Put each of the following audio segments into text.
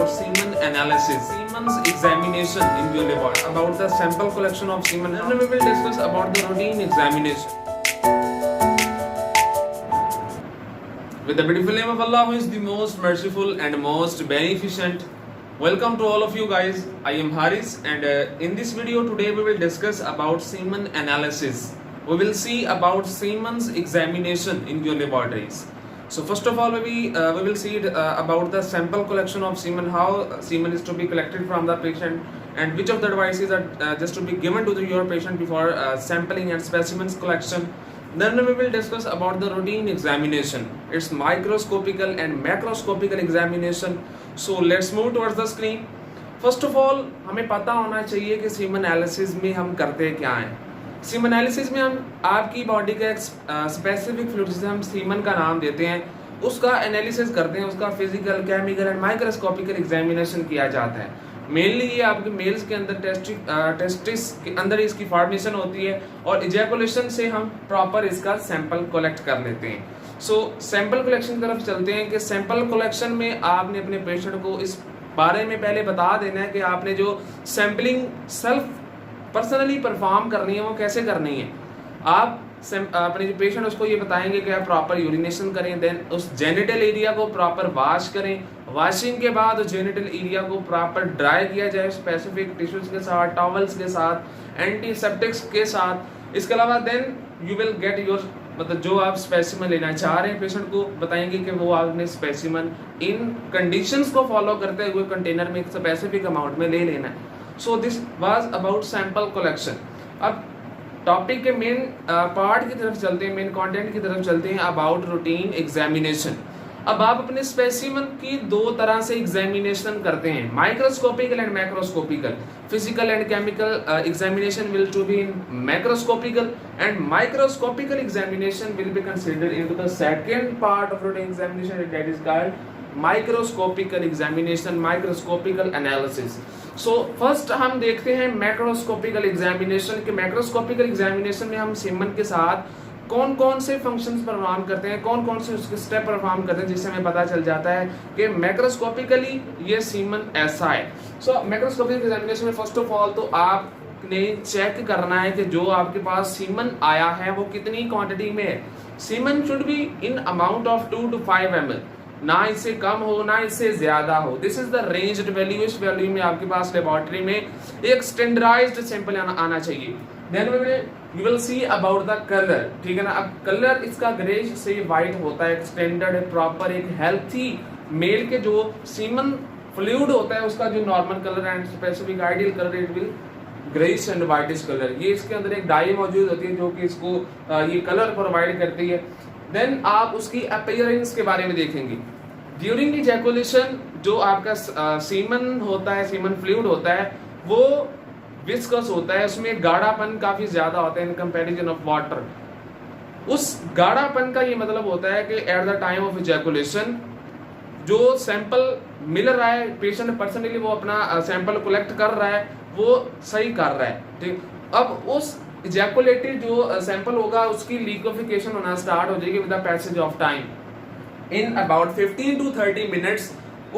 about semen analysis, semen's examination in your liver, about the sample collection of semen, and we will discuss about the routine examination. With the beautiful name of Allah, who is the most merciful and most beneficent. Welcome to all of you guys. I am Haris, and in this video today we will discuss about semen analysis. We will see about semen's examination in your laboratories. So first of all, we will see about the sample collection of semen, how semen is to be collected from the patient, and which of the devices are just to be given to your patient before sampling and specimens collection. Then we will discuss about the routine examination. It's microscopical and macroscopical examination. So let's move towards the screen. First of all, हमें पता होना चाहिए कि semen analysis में हम करते क्या हैं. सीमन एनालिसिस में हम आपकी बॉडी का एक स्पेसिफिक फ्लूइड जिसे हम सीमन का नाम देते हैं उसका एनालिसिस करते हैं, उसका physical, chemical and microscopical examination किया जाता है. मेनली ये आपके मेल्स के अंदर टेस्टिस के अंदर इसकी फॉर्मेशन होती है और इजैकुलेशन से हम प्रॉपर इसका सैंपल कलेक्ट कर लेते हैं. सो सैंपल कलेक्शन की तरफ चलते हैं कि सैंपल कलेक्शन में आपने अपने पेशेंट को इस बारे में पहले बता देना है कि आपने जो सैंपलिंग सेल्फ पर्सनली परफॉर्म करनी है वो कैसे करनी है. आप अपने जो पेशेंट उसको ये बताएंगे कि आप प्रॉपर यूरिनेशन करें, देन उस जेनिटल एरिया को प्रॉपर वॉश करें. वॉशिंग के बाद उस जेनिटल एरिया को प्रॉपर ड्राई किया जाए स्पेसिफिक टिश्यूज के साथ, टॉवल्स के साथ, एंटीसेप्टिक्स के साथ. इसके अलावा then you will get your मतलब जो आप स्पेसिमन लेना चाह रहे हैं पेशेंट को बताएंगे कि वो आपने स्पेसिमन इन कंडीशंस को फॉलो करते हुए कंटेनर में एक स्पेसिफिक अमाउंट में ले लेना है. So this was about sample collection. अब टॉपिक के मेन पार्ट की तरफ चलते हैं, मेन कंटेंट की तरफ चलते हैं अबाउट रूटीन एग्जामिनेशन. अब आप अपने स्पेसिमन की दो तरह से एग्जामिनेशन करते हैं, microscopical and macroscopical. Physical and chemical examination will to be in macroscopical and microscopical examination will be considered into the second part of routine examination, that is called microscopical examination, microscopical analysis. So first हम देखते हैं मैक्रोस्कोपिकल examination कि मैक्रोस्कोपिकल examination में हम semen के साथ कौन कौन से फंक्शंस परफॉर्म करते हैं, कौन कौन से उसके स्टेप परफॉर्म करते हैं, जिससे हमें पता चल जाता है कि मैक्रोस्कोपिकली ये सीमन ऐसा है. सो मैक्रोस्कोपिकल एग्जामिनेशन में फर्स्ट ऑफ ऑल तो आपने चेक करना है कि जो आपके पास सीमन आया है वो कितनी क्वांटिटी में है. Semen should be in amount of 2 to 5 ml, ना इससे कम हो ना इससे ज्यादा हो. This is the ranged value. इस वैल्यू में आपके पास लेबोरेटरी में एक स्टैंडर्डाइज्ड सैंपल आना चाहिए. Then you will see about the colour. ठीक है ना. अब कलर इसका ग्रेज से वाइट होता है, एक स्टैंडर्ड प्रॉपर एक हेल्थी मेल के जो सीमन फ्लूइड होता है उसका जो normal colour and specific ideal colour it will greyish and whitish colour. ये इसके अंदर एक डाई मौजूद होती है जो कि इसको ये कलर प्रोवाइड करती है. देन आप उसकी अपीयरेंस के बारे में देखेंगे. ड्यूरिंग इजैकुलेशन जो आपका सीमन होता है, सीमन फ्लूइड होता है, वो विस्कस होता है, उसमें गाढ़ापन काफी ज्यादा होता है इन कंपैरिजन ऑफ वाटर. उस गाढ़ापन का ये मतलब होता है कि at the time of ejaculation जो सैंपल मिल रहा है, पेशेंट पर्सनली वो अपना सैंपल कलेक्ट कर रहा है, वो सही कर रहा है. ठीक. अब उस इजैकुलेटेड जो सैंपल होगा उसकी लिक्विफिकेशन होना स्टार्ट हो जाएगी with the passage of time. In about 15 to 30 minutes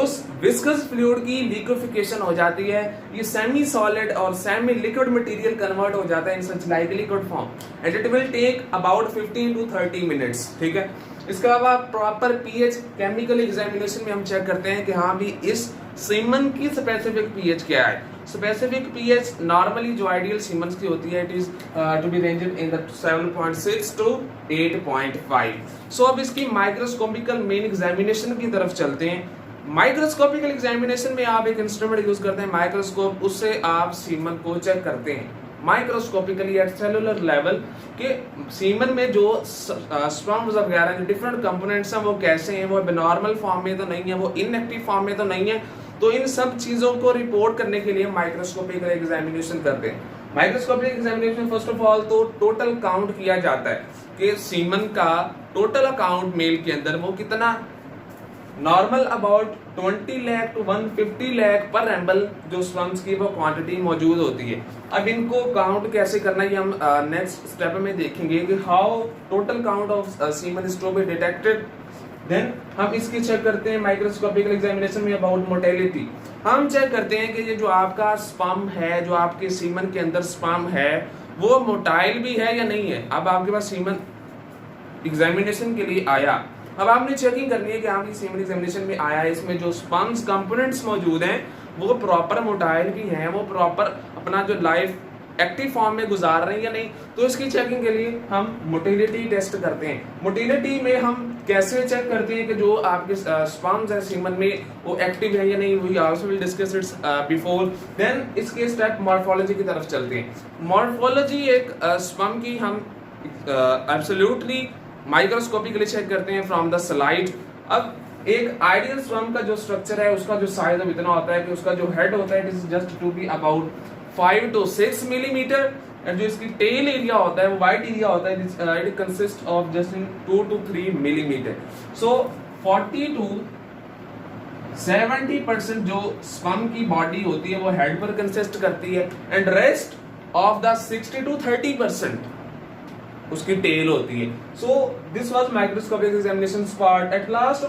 उस विस्कस फ्लूइड की लिक्विफिकेशन हो जाती है. ये सेमी सॉलिड और सेमी लिक्विड मटेरियल कन्वर्ट हो जाता है in such like liquid form and it will take about 15 to 30 minutes. ठीक है. इसके अलावा प्रॉपर पीएच केमिकल एग्जामिनेशन में हम चेक करते हैं कि हाँ भी इस सीमन की स्पेसिफिक पीएच क्या है. स्पेसिफिक पीएच नॉर्मली जो आइडियल सीमन की होती है it is to be ranged in the 7.6 to 8.5. So अब इसकी माइक्रोस्कोपिकल मेन एग्जामिनेशन की तरफ चलते हैं. माइक्रोस्कोपिकल एग्जामिनेशन में आप एक इंस्ट्रूमेंट यूज करते हैं माइक्रोस्कोप, उससे आप सीमन को चेक करते हैं माइक्रोस्कोपिकली एट सेलुलर लेवल के सीमन में जो स्पर्म्स वगैरह जो डिफरेंट कंपोनेंट्स हैं वो कैसे हैं, वो नॉर्मल फॉर्म में तो नहीं है, वो इनएक्टिव फॉर्म में तो नहीं है. तो इन सब चीजों को रिपोर्ट करने के लिए माइक्रोस्कोपिकल एग्जामिनेशन करते हैं. Microscopic examination first of all तो टोटल काउंट किया जाता है कि सीमन का टोटल अकाउंट मेल के अंदर वो कितना. Normal about 20 lakh to 150 lakh पर एम्बल जो स्पर्म्स की वो क्वांटिटी मौजूद होती है. अब इनको काउंट कैसे करना है हम नेक्स्ट स्टेप में देखेंगे कि how total count of semen is to be detected. Then हम इसकी चेक करते हैं माइक्रोस्कोपिकल एग्जामिनेशन में अबाउट मोटेलिटी। हम चेक करते हैं कि ये जो आपका स्पर्म है, जो आपके सीमन के अंदर स्पर्म है, वो मोटाइल भी है या नहीं है। अब आपके पास सीमन एग्जामिनेशन के लिए आया, अब आपने चेकिंग करनी है कि आपकी सीमन एग्जामिनेशन में आया है, इसमें जो स्पर्म्स कंपोनेंट्स मौजूद हैं वो प्रॉपर मोटाइल भी हैं, वो प्रॉपर अपना जो लाइफ एक्टिव फॉर्म में गुजार रहे हैं या नहीं। तो इसकी चेकिंग के लिए हम मोटिलिटी टेस्ट करते हैं। मोटिलिटी में हम कैसे चेक करते हैं कि जो आपके स्पर्म्स है सीमन में वो एक्टिव है या नहीं, we also will discuss its before. Then इसके स्टेप मॉर्फोलॉजी की तरफ चलते हैं। मॉर्फोलॉजी एक स्पर्म की हम एब्सोल्युटली माइक्रोस्कोपिकली चेक करते हैं फ्रॉम द स्लाइड। अब एक आइडियल स्पर्म का जो स्ट्रक्चर है, उसका जो साइज अब इतना होता है कि उसका जो हेड होता है it is just to be about 5 to 6 millimetre, and जो इसकी टेल एरिया होता है वो वाइट एरिया होता है, it consist of just in 2 to 3 millimetre. So 40 to 70% जो स्पर्म की बॉडी होती है वो हेड पर कंसिस्ट करती है, and rest of the 60 to 30% उसकी टेल होती है। So this was microscopic examination part. At last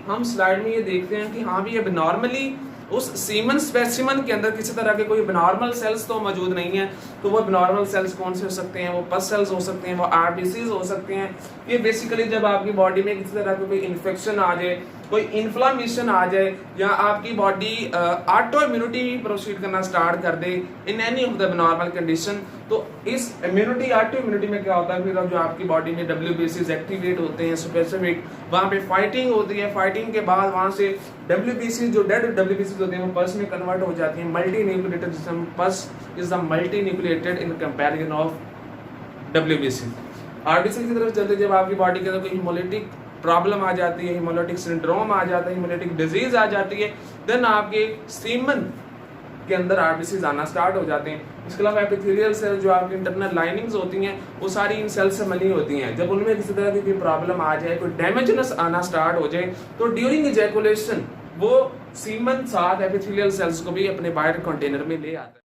हम स्लाइड में ये देखते हैं कि हाँ भी अब नॉर्मली उस सीमन स्पेसिमन के अंदर किसी तरह के कोई एबनॉर्मल सेल्स तो मौजूद नहीं है। तो वो एबनॉर्मल सेल्स कौन से हो सकते हैं, वो पस सेल्स हो सकते हैं, वो आरबीसीज हो सकते हैं। ये बेसिकली जब आपकी बॉडी में किसी तरह का कोई इन्फेक्शन आ जाए, कोई इन्फ्लामेशन आ जाए, या आपकी बॉडी ऑटो इम्यूनिटी प्रोसीड करना स्टार्ट कर दे in any of the abnormal condition, तो इस इम्यूनिटी ऑटो इम्यूनिटी में क्या होता है, फिर जो आपकी बॉडी में डब्ल्यूबीसीज एक्टिवेट होते हैं स्पेसिफिक, वहाँ पे फाइटिंग होती है। फाइटिंग के बाद वहाँ से डब्ल्यूबीसी जो डेड डब्ल्यूबीसी होते हैं वो पस में कन्वर्ट हो जाती है। मल्टी न्यूक्लिएटेड सिस्टम पस is the multi nucleated in comparison of WBC. RBC की तरफ चलते जब आपकी बॉडी के अंदर कोई हिमोलिटिक प्रॉब्लम आ जाती है, हिमोलिटिक सिंड्रोम आ जाता है, हिमोलिटिक डिजीज आ जाती है, देन आपके सीमन के अंदर आरबीसीज आना स्टार्ट हो जाते हैं। इसके अलावा एपिथेलियल सेल जो आपकी इंटरनल लाइनिंग्स होती हैं वो सारी इन सेल से मली होती हैं। जब उनमें किसी तरह की कोई प्रॉब्लम आ जाए, कोई डैमेजनेस आना स्टार्ट हो जाए, तो ड्यूरिंग इजैकुलेशन वो सीमन साथ एपिथेलियल सेल्स को भी अपने बाहर कंटेनर में ले आता है।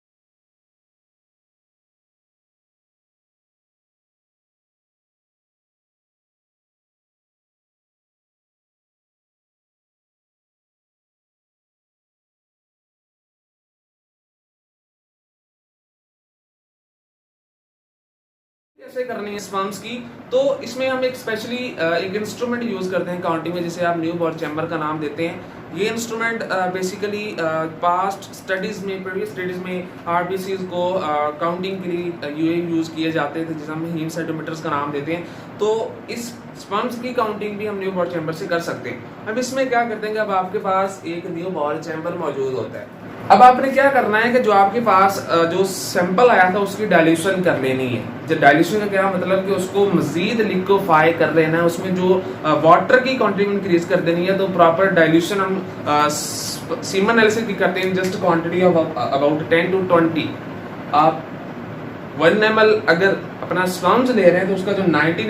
कैसे करनी है स्पर्म्स की, तो इसमें हम एक स्पेशली एक इंस्ट्रूमेंट यूज करते हैं काउंटिंग में, जिसे आप न्यू बॉर्न चैम्बर का नाम देते हैं। ये इंस्ट्रूमेंट बेसिकली पास्ट स्टडीज में, प्रीवियस स्टडीज में आरबीसीज को काउंटिंग के लिए यूज किए जाते थे, जिसे हम हीम सेंटीमीटर्स का नाम देते हैं। तो इस स्पर्म्स की काउंटिंग भी हम न्यू बॉर्न चैम्बर से कर सकते हैं। अब इसमें क्या करते हैं कि अब आपके पास एक न्यू बॉर्न चैम्बर मौजूद होता है। अब आपने क्या करना है कि जो आपके पास जो सैंपल आया था उसकी डाइल्यूशन कर लेनी है। जो डाइल्यूशन का क्या मतलब कि उसको मजीद लिक्विफाई कर लेना है, उसमें जो वाटर की क्वांटिटी इंक्रीज कर देनी है। तो प्रॉपर डाइल्यूशन हम सीमन एनालिसिस की करते हैं, just quantity of about 10 to 20। आप 1 ml अगर अपना स्पर्म्स ले रहे हैं तो उसका जो 19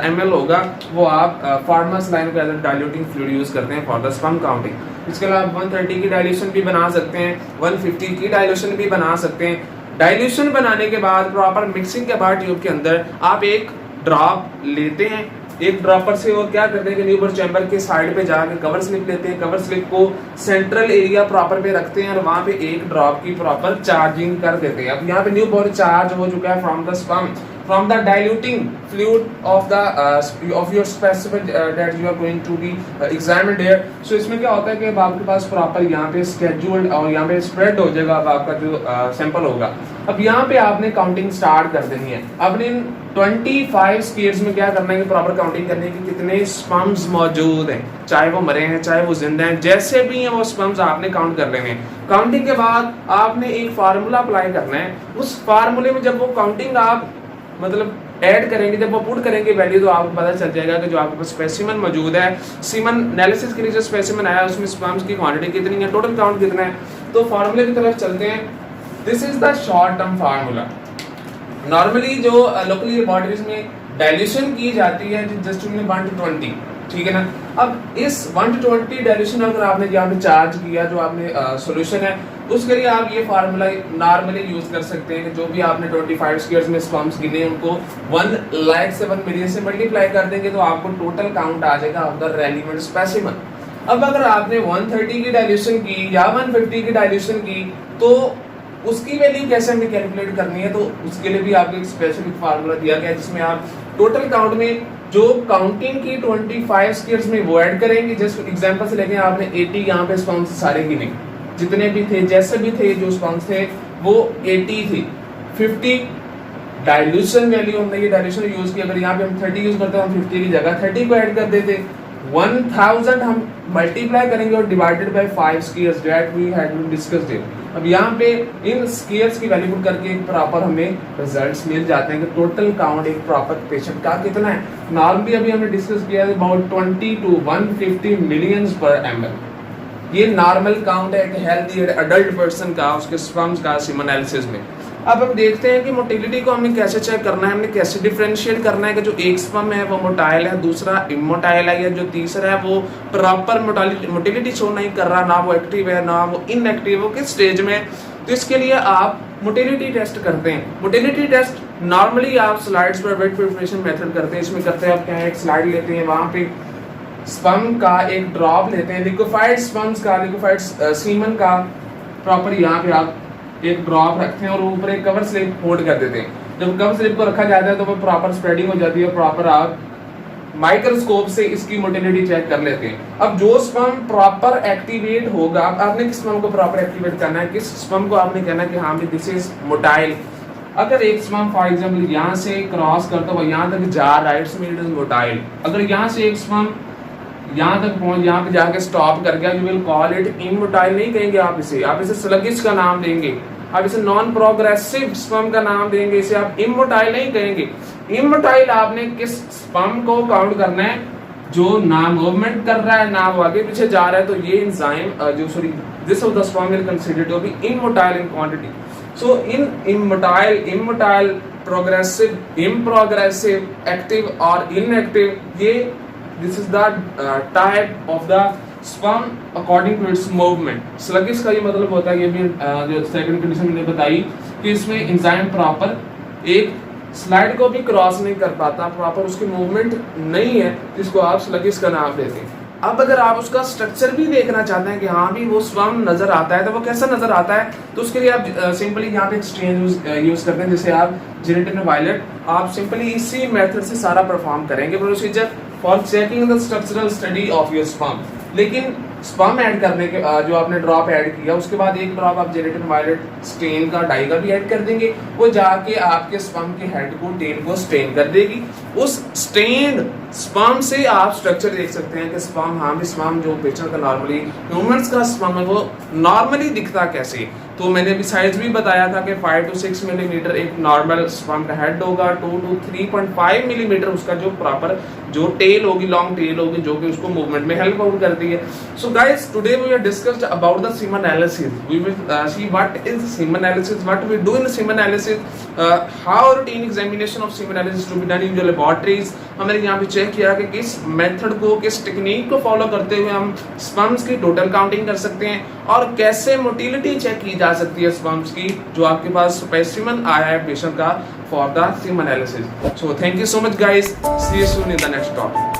ml होगा वो आप फार्मर्स लाइन का डाइल्यूटिंग फ्लूइड यूज करते हैं फॉर द स्पर्म काउंटिंग। इसके अलावा 130 की डाइल्यूशन भी बना सकते हैं, 150 की डाइल्यूशन भी बना सकते हैं। डाइल्यूशन बनाने के बाद प्रॉपर मिक्सिंग के बाद ट्यूब के अंदर आप एक ड्रॉप लेते हैं, एक ड्रॉपर से वो क्या करते हैं कि न्यू बॉर्न चैम्बर के साइड पे जाके कवर स्लिप लेते हैं, कवर स्लिप को सेंट्रल एरिया प्रॉपर पे रखते हैं और वहां पे एक ड्रॉप की प्रॉपर चार्जिंग कर देते हैं। अब यहाँ पे न्यू बॉर्न चार्ज हो चुका है from the sperm, from the diluting fluid of the of your specimen that you are going to be examined here। so इसमें क्या होता है कि अब आपके पास प्रॉपर यहाँ पे scheduled और यहाँ पे स्प्रेड हो जाएगा अब आपका जो सैंपल होगा। अब यहाँ पे आपने काउंटिंग स्टार्ट कर देनी है। अब इन 25 स्केल्स में क्या करना है कि प्रॉपर काउंटिंग करनी है कि कितने स्पर्म्स मौजूद हैं, चाहे वो मरे हैं चाहे वो जिंदा हैं, जैसे भी हैं वो स्पर्म्स आपने काउंट कर लेने हैं। काउंटिंग के बाद आपने एक फार्मूला अप्लाई करना है। उस फार्मूले में जब वो काउंटिंग आप मतलब ऐड करेंगे, जब वो पुट करेंगे वैल्यू, तो आपको पता चल जाएगा कि जो आपके पास स्पेसिमन मौजूद है, सीमन एनालिसिस के लिए जो स्पेसिमन आया उसमें स्पर्म्स की क्वांटिटी कितनी है, टोटल काउंट कितना है। तो फार्मूले की तरफ चलते हैं। This is the short term formula. Normally जो लोकली लेबोरेटरीज में डाइल्यूशन की जाती है जस्ट 1 to 20, ठीक है ना। अब इस 120 डाइल्यूशन अगर आपने यहाँ पे चार्ज किया, जो आपने सॉल्यूशन है, उसके लिए आप ये फार्मूला नॉर्मली यूज कर सकते हैं कि जो भी आपने 25 स्क्वायर्स में स्पर्म्स गिने उनको 1,07 मिलियन से मल्टीप्लाई कर देंगे तो आपको टोटल काउंट आ जाएगा ऑफ द रेलिवेंट स्पेसिमेन। अब अगर आपने 130 की डाइल्यूशन की या 150 की डाइल्यूशन की तो उसकी वैल्यू कैसे हमें कैलकुलेट करनी है, तो उसके लिए भी आपको एक स्पेसिफिक फार्मूला दिया गया है जिसमें आप टोटल काउंट में जो काउंटिंग की 25 स्क्वायर्स में वो ऐड करेंगे। जस्ट एग्जांपल से लेके आपने 80 यहाँ पे स्पर्म्स सारे गिने, जितने भी थे जैसे भी थे जो स्पर्म्स थे वो 80 थे। 50 डाइल्यूशन वैल्यू हमने ये डाइल्यूशन यूज की, अगर यहाँ पे हम 30 यूज करते हैं हम 50 की जगह 30 को ऐड कर देते। 1000 हम मल्टीप्लाई करेंगे और divided by 5 squares that we had discussed it. अब यहाँ पे इन स्क्वायर्स की वैल्यू पुट करके एक प्रॉपर हमें रिजल्ट्स मिल जाते हैं कि टोटल काउंट एक प्रॉपर पेशेंट का कितना है। नॉर्मली अभी हमने डिस्कस किया है about 20 to 150 millions per ml। ये नॉर्मल काउंट है एक हेल्दी अडल्ट पर्सन का, उसके स्पर्म्स का सीमन एनालिसिस में। अब हम देखते हैं कि मोटिलिटी को हमें कैसे चेक करना है, हमने कैसे डिफरेंशिएट करना है कि जो एक स्पर्म है वो मोटाइल है, दूसरा इमोटाइल है, या जो तीसरा है वो प्रॉपर मोटिलिटी शो नहीं कर रहा, ना वो एक्टिव है ना वो इनएक्टिव, वो किस स्टेज में है। तो इसके लिए आप मोटिलिटी टेस्ट करते हैं। मोटिलिटी टेस्ट नॉर्मली आप स्लाइड्स पर वेट प्रिपरेशन मेथड करते हैं। इसमें करते हैं आप क्या है, एक स्लाइड लेते हैं, वहाँ पे स्पर्म का एक ड्रॉप लेते हैं, लिक्विफाइड स्पर्म्स का, लिक्विफाइड सीमन का प्रॉपर यहाँ पे आप एक ड्रॉप रखते हैं और ऊपर एक कवर स्लिप फोल्ड कर देते हैं। जब कवर स्लिप को रखा जाता है तो वो प्रॉपर स्प्रेडिंग हो जाती है, प्रॉपर आप माइक्रोस्कोप से इसकी मोटिलिटी चेक कर लेते हैं। अब जो स्पर्म प्रॉपर एक्टिवेट होगा, आपने किस स्पर्म को प्रॉपर एक्टिवेट करना है, किस स्पर्म को आपने कहना है कि हाँ भी दिस इज मोटाइल। अगर एक स्पर्म फॉर एग्जांपल यहाँ से क्रॉस करता हुआ यहाँ तक जा रहा है, it's mean it is motile. अगर यहाँ से एक स्पर्म यहाँ तक पहुंच, यहाँ पे जाके स्टॉप कर गया, you will call it immotile नहीं कहेंगे आप इसे स्लगिश का नाम देंगे, आप इसे नॉन प्रोग्रेसिव स्पर्म का नाम देंगे, इसे आप इमोटाइल नहीं कहेंगे। इमोटाइल आपने किस स्पर्म को काउंट करना है, जो ना मूवमेंट कर रहा है ना वो आगे पीछे जा रहा है, तो ये एंजाइम जो sorry this of the sperm will considered to be immotile in quantity. So in immotile, progressive, improgressive, active और इनएक्टिव, ये this is the type of the sperm according to its movement। sluggish का ये मतलब होता है, ये भी जो सेकंड कंडीशन मैंने बताई कि इसमें एंजाइम प्रॉपर एक स्लाइड को भी क्रॉस नहीं कर पाता, प्रॉपर उसकी मूवमेंट नहीं है, जिसको आप स्लगिश का नाम देते हैं। अब अगर आप उसका स्ट्रक्चर भी देखना चाहते हैं कि हाँ भी वो स्पर्म नजर आता है, तो वो कैसा नजर आता है, तो उसके लिए आप सिंपली यहाँ पे एक्सचेंज यूज करते हैं, जैसे आप जेनेटिक वायलेट, आप सिंपली इसी मेथड से सारा परफॉर्म करेंगे procedure for checking the structural study of your sperm. लेकिन स्पर्म ऐड करने के जो आपने ड्रॉप ऐड किया उसके बाद एक ड्रॉप आप जेनेटिक वायलेट स्टेन का डाई का भी ऐड कर देंगे, वो जाके आपके स्पर्म के हेड को टेल को स्टेन कर देगी। उस स्टेन्ड स्पर्म से आप स्ट्रक्चर देख सकते हैं कि स्पर्म, हाँ भी स्पर्म जो पेशेंट का नॉर्मली ह्यूमंस का स्पर्म है वो नॉर्मली दिखता कैसे। तो मैंने भी साइज भी बताया था कि 5 to 6 मिलीमीटर एक नॉर्मल स्पर्म का हेड होगा, 2 to 3.5 मिलीमीटर उसका जो प्रॉपर जो टेल होगी, लॉन्ग टेल होगी, जो कि उसको मूवमेंट में हेल्प आउट करती है। So guys, today we are discussed about the semen analysis. We will see what is semen analysis, what we do in semen analysis, how routine examination of semen analysis to be done in your laboratories. हमने यहाँ पे check किया कि किस method को, किस technique को follow करते हुए हम स्पर्म्स की टोटल काउंटिंग कर सकते हैं और कैसे मोटिलिटी चेक की जा सकती है स्पर्म्स की जो आपके पास स्पेसिमेन आया है पेशेंट का for the semen analysis. So thank you so much guys, see you soon in the next topic.